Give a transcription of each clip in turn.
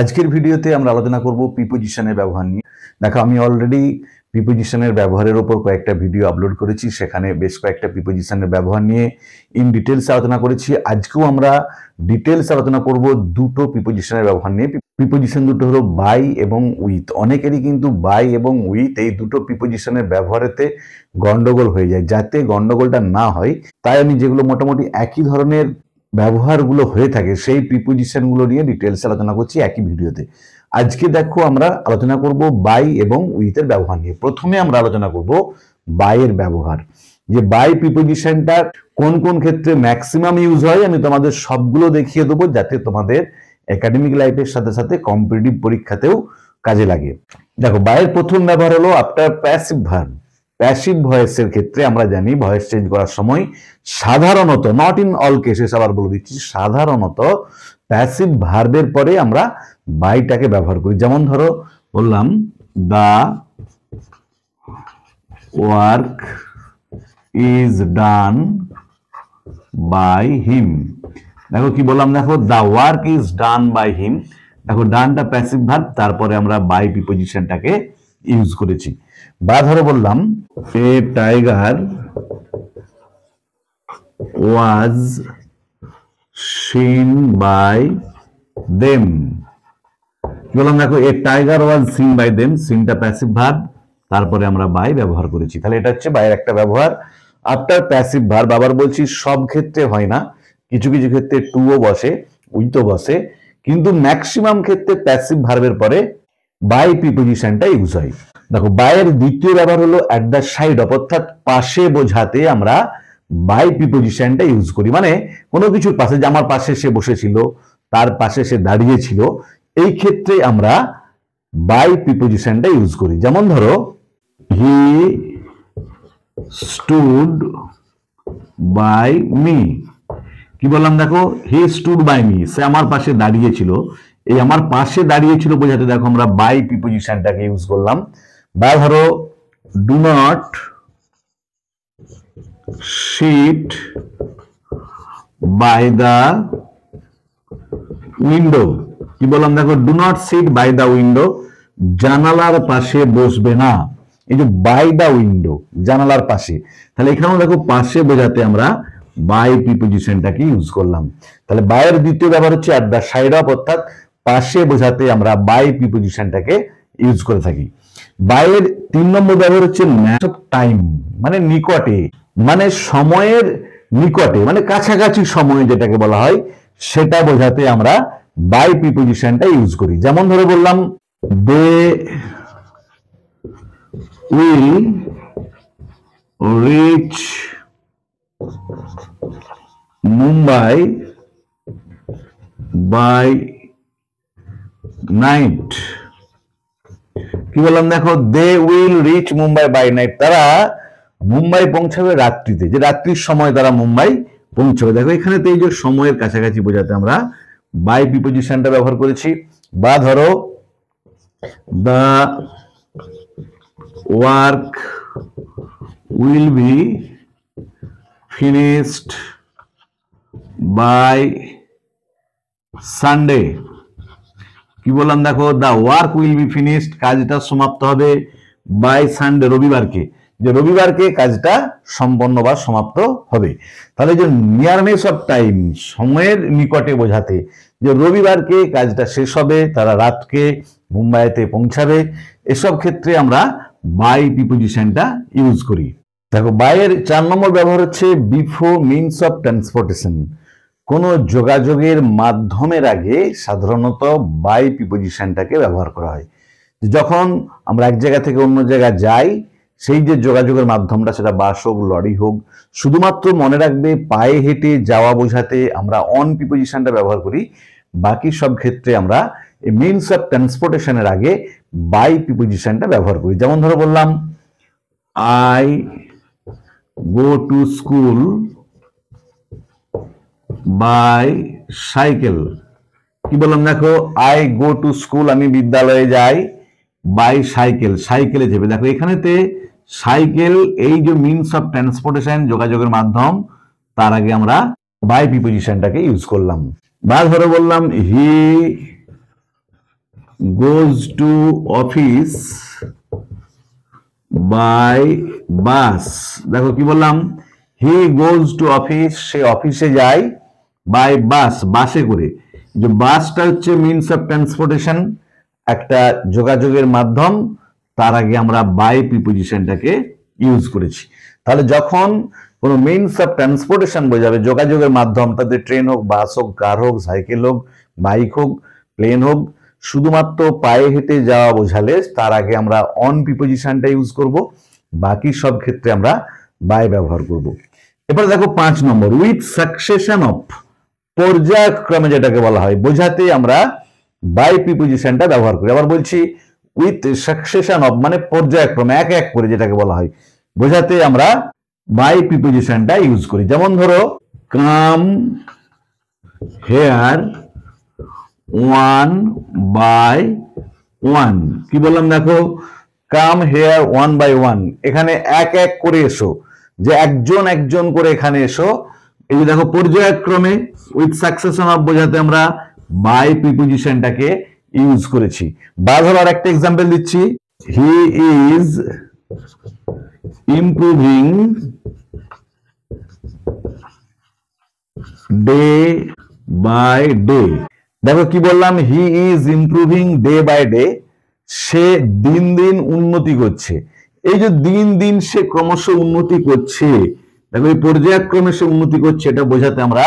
আজকের ভিডিওতে আমরা আলোচনা করব প্রিপোজিশনের ব্যবহার নিয়ে। দেখো, আমি অলরেডি প্রিপোজিশনের ব্যবহারের উপর কয়েকটা ভিডিও আপলোড করেছি, সেখানে বেশ কয়েকটা প্রিপোজিশনের ব্যবহার নিয়ে ইন ডিটেলস আলোচনা করেছি। আজকেও আমরা ডিটেলস আলোচনা করব দুটো প্রিপোজিশনের ব্যবহার নিয়ে। প্রিপোজিশন দুটো হলো বাই এবং উইথ। অনেকেরই কিন্তু বাই এবং উইথ এই দুটো প্রিপোজিশনের ব্যবহারেতে গন্ডগোল হয়ে যায়। যাতে গন্ডগোলটা না হয় তাই আমি যেগুলো মোটামুটি একই ধরনের ব্যবহারগুলো হয়ে থাকে সেই প্রিপোজিশনগুলো নিয়ে ডিটেলস আলোচনা করছি একই ভিডিওতে। আজকে দেখো আমরা আলোচনা করব বাই এবং উইথের ব্যবহার নিয়ে। প্রথমে আমরা আলোচনা করব বাই এর ব্যবহার। যে বাই প্রিপোজিশনটা কোন কোন ক্ষেত্রে ম্যাক্সিমাম ইউজ হয় আমি তোমাদের সবগুলো দেখিয়ে দেবো, যাতে তোমাদের একাডেমিক লাইফের সাথে সাথে কম্পিটিটিভ পরীক্ষাতেও কাজে লাগে। দেখো, বাই এর প্রথম ব্যবহার হলো আফটার প্যাসিভ ভার্ব। প্যাসিভ ভয়েসের ক্ষেত্রে আমরা জানি ভয়েস চেঞ্জ করার সময় সাধারণত, নট ইন অল কেসেস, আবার বলে দিচ্ছি, সাধারণত প্যাসিভ ভার্বের পরে আমরা বাইটাকে ব্যবহার করি। যেমন ধরো বললাম the work is done by him. দেখো কি বললাম, দেখো the work is done by him. দেখো ডানটা প্যাসিভ ভার্ব, তারপরে আমরা বাই প্রিপোজিশনটাকে ইউজ করেছি। বা ধরো বললাম a tiger was seen by them. কি বললাম, দেখো a tiger was seen by them, সিনটা প্যাসিভ ভার্ব, তারপরে আমরা বাই ব্যবহার করেছি। তাহলে এটা হচ্ছে বাইয়ের একটা ব্যবহার আফটার প্যাসিভ ভার্ব। আবার বলছি সব ক্ষেত্রে হয় না, কিছু কিছু ক্ষেত্রে টুও বসে, উইথও বসে, কিন্তু ম্যাক্সিমাম ক্ষেত্রে প্যাসিভ ভার্বের পরে বাই প্রিপোজিশনটা ইউজ হয়। দেখো বাইয়ের দ্বিতীয় ব্যবহার হলো অ্যাট দ্য সাইড অফ, অর্থাৎ পাশে বোঝাতে আমরা বাই প্রিপোজিশনটা ইউজ করি। মানে কোনো কিছুর পাশে, যে আমার পাশে সে বসেছিল, তার পাশে সে দাঁড়িয়েছিল, এই ক্ষেত্রে আমরা বাই প্রিপোজিশনটা ইউজ করি। যেমন ধরো হি স্টুড বাই মি। কি বললাম, দেখো হি স্টুড বাই মি, সে আমার পাশে দাঁড়িয়েছিল। এই আমার পাশে দাঁড়িয়েছিল বোঝাতে দেখো আমরা বাই প্রিপোজিশনটাকে ইউজ করলাম। বা ধরো do not sit by the window. কি বললাম, দেখো do not sit by the window, জানালার পাশে বসবে না। এই যে বাই দা উইন্ডো, জানালার পাশে, তাহলে এখানেও দেখো পাশে বোঝাতে আমরা বাই প্রিপোজিশনটাকে ইউজ করলাম। তাহলে বাইয়ের দ্বিতীয় ব্যবহার হচ্ছে অ্যাট দা সাইড অফ, অর্থাৎ পাশে বোঝাতে আমরা বাই প্রিপোজিশনটাকে ইউজ করে থাকি। বাইয়ের 3 নম্বর ব্যবহার হচ্ছে ম্যাচ অফ টাইম, মানে নিকটে, মানে সময়ের নিকটে, মানে কাছাকাছি সময় যেটাকে বলা হয়, সেটা বোঝাতে আমরা বাই প্রিপোজিশনটা ইউজ করি। যেমন ধরে বললাম they will reach Mumbai by night. কি বললাম, দেখো they will reach Mumbai by night, তারা মুম্বাই পৌঁছাবে রাত্রিতে, যে রাত্রির সময় তারা মুম্বাই পৌঁছাবে। দেখো এখানে তো এই যে সময়ের কাছাকাছি বোঝাতে আমরা বাই প্রিপোজিশনটা ব্যবহার করেছি। বা ধরো the work will be finished by Sunday. কি বললাম, দেখো the work will be finished, কাজটা সমাপ্ত হবে বাই সানডে, রবিবারকে, যে রবিবারকে কাজটা সম্পন্ন বা সমাপ্ত হবে। তাহলে যে নিয়ারনেস অফ টাইম, সময়ের নিকটে বোঝাতে যে রবিবারকে কাজটা শেষ হবে, তারা রাতকে মুম্বাইতে পৌঁছাবে, এসব ক্ষেত্রে আমরা বাই প্রিপোজিশনটা ইউজ করি। দেখো বাইয়ের 4 নম্বর ব্যবহার হচ্ছে বিফোর মিনস অফ ট্রান্সপোর্টেশন। কোনো যোগাযোগের মাধ্যমের আগে সাধারণত বাই প্রিপোজিশনটাকে ব্যবহার করা হয়। যখন আমরা এক জায়গা থেকে অন্য জায়গায় যাই, সেই যে যোগাযোগের মাধ্যমটা, সেটা বাস হোক, লরি হোক, শুধুমাত্র মনে রাখবে পায়ে হেঁটে যাওয়া বোঝাতে আমরা অন প্রিপোজিশনটা ব্যবহার করি। বাকি সব ক্ষেত্রে আমরা এই মিনস অফ ট্রান্সপোর্টেশনের আগে বাই প্রিপোজিশনটা ব্যবহার করি। যেমন ধরো বললাম I go to school by cycle. কি বললাম, দেখো আই গো টু স্কুল, আমি বিদ্যালয়ে যাই, বাই সাইকেল, সাইকেলে যাবে। দেখো এখানেতে সাইকেল এই যে মিনস অফ ট্রান্সপোর্টেশন, যোগাযোগের মাধ্যম, তার আগে আমরা বাই প্রিপোজিশনটাকে ইউজ করলাম। বা ধরো বললাম he goes to office by bus. দেখো কি বললাম, হি গোজ টু অফিস, সে অফিসে যায়, বাই বাস, বাসে করে। যে বাসটা হচ্ছে মিনস অফ ট্রান্সপোর্টেশন, একটা যোগাযোগের মাধ্যম, তার আগে আমরা বাই প্রিপোজিশনটাকে ইউজ করেছি। তাহলে যখন কোনো মিনস অফ ট্রান্সপোর্টেশন বোঝাবে, যোগাযোগের মাধ্যম, তাদের ট্রেন হোক, বাস হোক, কার হোক, সাইকেল হোক, বাইক হোক, প্লেন হোক, শুধুমাত্র পায়ে হেঁটে যাওয়া বোঝালে তার আগে আমরা অন প্রিপোজিশনটা ইউজ করব, বাকি সব ক্ষেত্রে আমরা বাই ব্যবহার করব। এবার দেখো 5 নম্বর, উইথ সাকসেশন অফ, পর্যায়ক্রমে যেটাকে বলা হয় বোঝাতে আমরা বাই প্রিপোজিশনটা ব্যবহার করি। আবার বলছি, উইথ সাকসেশন অফ মানে পর্যায়ক্রমে, এক এক করে যেটাকে বলা হয় বোঝাতে আমরা বাই প্রিপোজিশনটা ইউজ করি। যেমন ধরো, come here one by one. কি বললাম দেখো, come here one by one, এখানে এক এক করে এসো, যে একজন একজন করে এখানে এসো। এই যে দেখো পর্যায়ক্রমে, উইথ সাকসেশন অফ বোঝাতে আমরা বাই প্রিপোজিশনটাকে ইউজ করেছি। বা ধরো আর একটা এক্সাম্পল দিচ্ছি, he is improving day by day. দেখো কি বললাম, he is improving day by day, সে দিন দিন উন্নতি করছে। এই যে দিন দিন সে ক্রমশ উন্নতি করছে, দেখো এই পর্যায়ক্রমে সে উন্নতি করছে, এটা বোঝাতে আমরা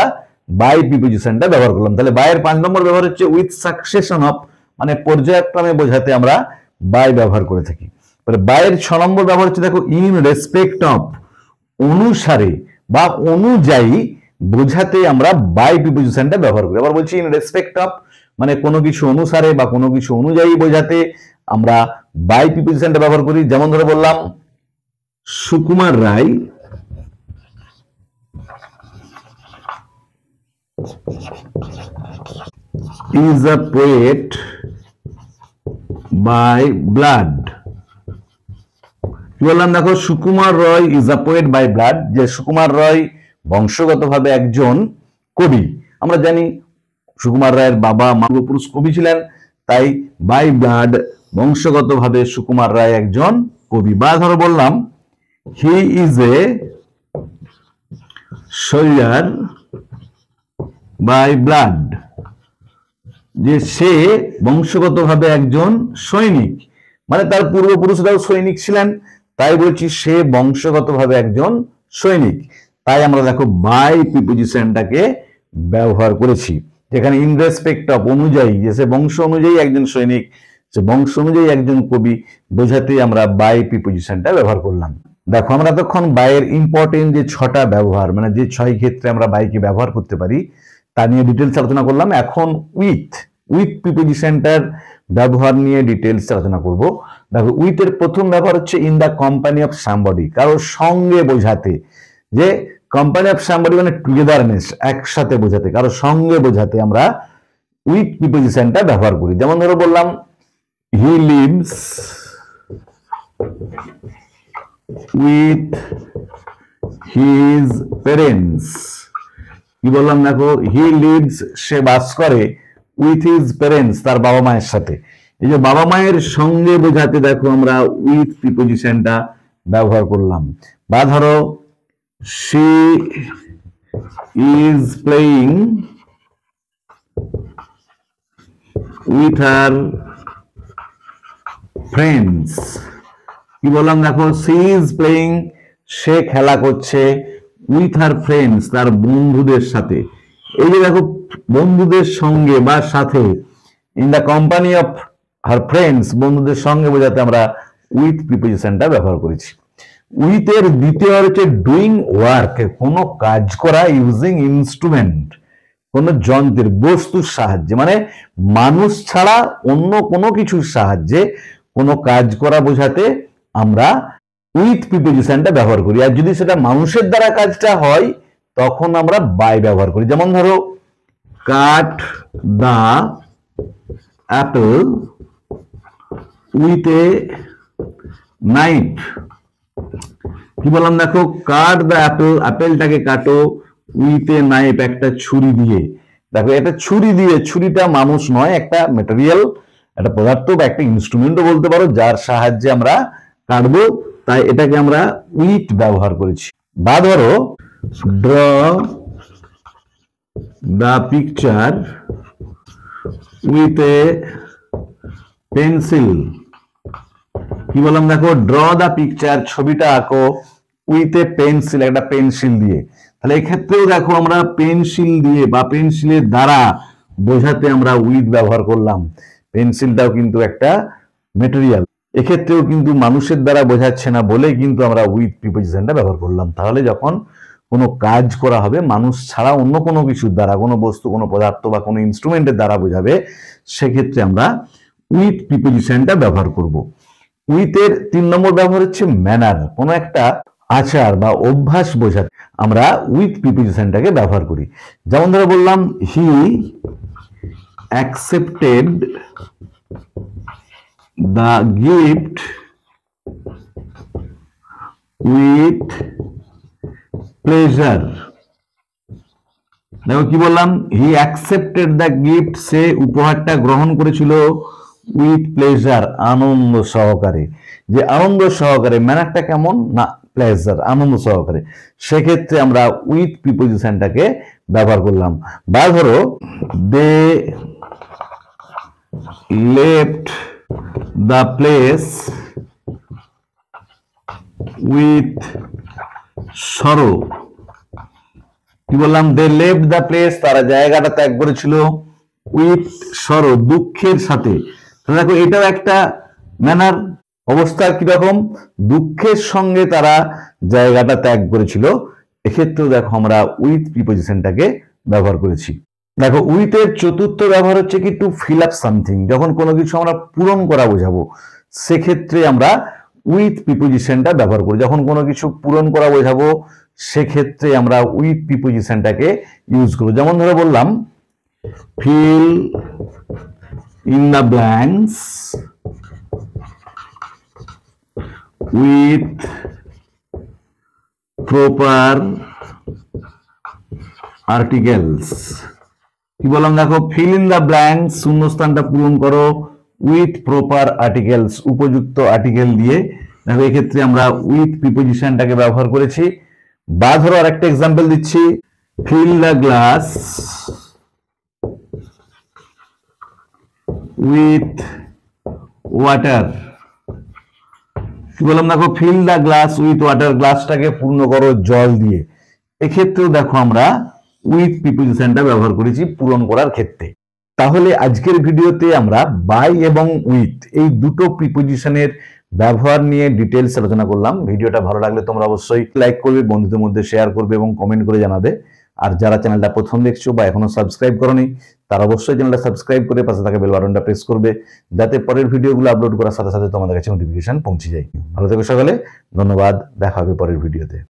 বাই প্রিপোজিশনটা ব্যবহার করলাম। তাহলে বাইয়ের 5 নম্বর ব্যবহার হচ্ছে উইথ সাকসেশন অফ, মানে পর্যায়ক্রমে বোঝাতে আমরা বাই ব্যবহার করে থাকি। বাইয়ের 6 নম্বর ব্যবহার হচ্ছে দেখো ইন রেসপেক্ট অফ, অনুসারে বা অনুযায়ী বোঝাতে আমরা বাই প্রিপোজিশনটা ব্যবহার করি। আবার বলছি ইন রেসপেক্ট অফ মানে কোনো কিছু অনুসারে বা কোনো কিছু অনুযায়ী বোঝাতে আমরা বাই প্রিপোজিশনটা ব্যবহার করি। যেমন ধরে বললাম, Sukumar Ray is a poet by blood। কি বললাম দেখো, Sukumar Roy is a poet by blood, যে সুকুমার রয় বংশগতভাবে একজন কবি। আমরা জানি সুকুমার রায়ের বাবা মানবপুরুষ কবি ছিলেন, তাই বাই ব্লাড বংশগতভাবে সুকুমার রায় একজন কবি। বা ধরো বললাম, he is a soldier by blood, যে সে বংশগতভাবে একজন সৈনিক, মানে তার পূর্বপুরুষরাও সৈনিক ছিলেন, তাই বলছি সে বংশগতভাবে একজন সৈনিক। তাই আমরা দেখো বাই প্রিপোজিশনটাকে ব্যবহার করেছি, যেখানে ইন রেসপেক্ট অফ অনুযায়ী, যে সে বংশ অনুযায়ী একজন সৈনিক, সে বংশ অনুযায়ী একজন কবি বোঝাতে আমরা বাই প্রিপোজিশনটা ব্যবহার করলাম। দেখো আমরা এতক্ষণ বাইয়ের ইম্পর্টেন্ট যে 6টা ব্যবহার, মানে যে 6 ক্ষেত্রে আমরা বাইকে ব্যবহার করতে পারি তা নিয়ে ডিটেলস আলোচনা করলাম। এখন উইথ প্রিপোজিশনটার ব্যবহার নিয়ে ডিটেলস আলোচনা করব। দেখো উইথের প্রথম ব্যবহার হচ্ছে in the company of somebody, কারোর সঙ্গে বোঝাতে, যে কোম্পানি অফ সামবডি মানে টুগেদারনেস, একসাথে বোঝাতে, কারোর সঙ্গে বোঝাতে আমরা উইথ প্রিপোজিশনটা ব্যবহার করি। যেমন ধরো বললাম, he lives with his parents. কি বললাম দেখো, হি লিভস সে বাস করে, উইথ হিজ প্যারেন্টস তার বাবা মায়ের সাথে। এই যে বাবা মায়ের সঙ্গে বোঝাতে দেখো আমরা উইথ প্রিপোজিশনটা ব্যবহার করলাম। বা ধরো, she is playing with her friends. কি বললাম দেখো, শি ইজ প্লেইং সে খেলা করছে, উইথ হার ফ্রেন্ডস তার বন্ধুদের সাথে। এই যে দেখো বন্ধুদের সঙ্গে বা সাথে, in the company of her friends বন্ধুদের সঙ্গে বোঝাতে আমরা উইথ প্রিপোজিশনটা ব্যবহার করেছি। উইথের দ্বিতীয় হচ্ছে ডুইং ওয়ার্ক, কোনো কাজ করা, ইউজিং ইনস্ট্রুমেন্ট কোন যন্ত্রের বস্তুর সাহায্যে, মানে মানুষ ছাড়া অন্য কোনো কিছুর সাহায্যে কোনো কাজ করা বোঝাতে আমরা উইথ প্রিপোজিশনটা ব্যবহার করি। আর যদি সেটা মানুষের দ্বারা কাজটা হয় তখন আমরা বাই ব্যবহার করি। যেমন ধরো, কাট দা অ্যাপল উইথ এ নাইফ। কি বললাম দেখো, কাট দা অ্যাপল, আপেলটাকে কাটো, উইথ এ নাইফ একটা ছুরি দিয়ে। দেখো এটা ছুরি দিয়ে, ছুরিটা মানুষ নয়, একটা মেটেরিয়াল, একটা পদার্থ বা একটা ইনস্ট্রুমেন্টও বলতে পারো, যার সাহায্যে আমরা কাটবো, তাই এটাকে আমরা উইথ ব্যবহার করেছি। বা ধরো draw the picture with a pencil. কি বললাম দেখো, ড্র দ্য পিকচার, ছবিটা আঁকো, উইথ এ পেন্সিল, একটা পেন্সিল দিয়ে। তাহলে এক্ষেত্রেও দেখো আমরা পেন্সিল দিয়ে বা পেন্সিলের দ্বারা বোঝাতে আমরা উইথ ব্যবহার করলাম। পেন্সিলটাও কিন্তু একটা মেটেরিয়াল, এক্ষেত্রেও কিন্তু মানুষের দ্বারা বোঝাচ্ছে না বলে কিন্তু আমরা উইথ প্রিপোজিশনটা ব্যবহার করলাম। তাহলে যখন কোনো কাজ করা হবে মানুষ ছাড়া অন্য কোনো কিছুর দ্বারা, কোনো বস্তু, কোনো পদার্থ বা কোনো ইনস্ট্রুমেন্টের দ্বারা বোঝাবে, সেক্ষেত্রে আমরা উইথ প্রিপোজিশনটা ব্যবহার করব। উইথের 3 নম্বর ব্যবহার হচ্ছে ম্যানার, কোনো একটা আচার বা অভ্যাস বোঝাতে আমরা উইথ প্রিপোজিশনটাকে ব্যবহার করি। যেমন ধরে বললাম, হি accepted the gift with pleasure. দেখো কি বললাম, হি অ্যাকসেপ্টেড দ্য গিফট, সে উপহারটা গ্রহণ করেছিল উইথ প্লেজার, আনন্দ সহকারে। যে আনন্দ সহকারে, ম্যানারটা কেমন না, প্লেজার, আনন্দ সহকারে, সেক্ষেত্রে আমরা উইথ প্রিপোজিশনটাকে ব্যবহার করলাম। বা ধরো they left the place with sorrow. কি বললাম, দে লেফট দ্য প্লেস, তারা জায়গাটা ত্যাগ করেছিল উইথ সরো, দুঃখের সাথে। দেখো এটাও একটা ম্যানার, অবস্থা কিরকম, দুঃখের সঙ্গে তারা জায়গাটা ত্যাগ করেছিল। এক্ষেত্রেও দেখো আমরা উইথ প্রিপোজিশনটাকে ব্যবহার করেছি। দেখো উইথের 4র্থ ব্যবহার হচ্ছে কি, টু ফিল আপ সামথিং। যখন কোনো কিছু আমরা পূরণ করা বোঝাবো, সেক্ষেত্রে আমরা উইথ প্রিপোজিশনটা ব্যবহার করি। যখন কোনো কিছু পূরণ করা বোঝাবো, সেক্ষেত্রে আমরা উইথ প্রিপোজিশনটাকে ইউজ করব। যেমন ধরে বললাম, fill in the blanks with proper articles. কি বললাম দেখো, ফিল ইন দ্য ব্ল্যাঙ্কস, শূন্যস্থানটা পূরণ করো উইথ প্রপার আর্টিকেলস, উপযুক্ত আর্টিকেল দিয়ে। দেখো এক্ষেত্রে আমরা উইথ প্রিপোজিশনটাকে ব্যবহার করেছি। বা ধরো আরেকটা এক্সাম্পল দিচ্ছি, fill the glass with water. কি বললাম দেখো, fill the glass with water, গ্লাসটাকে পূর্ণ করো জল দিয়ে। এক্ষেত্রেও দেখো আমরা উইথ প্রিপোজিশনটা ব্যবহার করেছি পূরণ করার ক্ষেত্রে। তাহলে আজকের ভিডিওতে আমরা বাই এবং উইথ এই দুটো প্রিপোজিশনের ব্যবহার নিয়ে ডিটেলস আলোচনা করলাম। ভিডিওটা ভালো লাগলে তোমরা অবশ্যই লাইক করবে, বন্ধুদের মধ্যে শেয়ার করবে এবং কমেন্ট করে জানাবে। আর যারা চ্যানেলটা প্রথম দেখছো বা এখনো সাবস্ক্রাইব করোনি, তারা অবশ্যই চ্যানেলটা সাবস্ক্রাইব করে পাশে থাকা বেল বাটনটা প্রেস করবে, যাতে পরের ভিডিওগুলো আপলোড করার সাথে সাথে তোমাদের কাছে নোটিফিকেশন পৌঁছে যায়। ভালো থেকো সকলে, ধন্যবাদ, দেখা হবে পরের ভিডিওতে।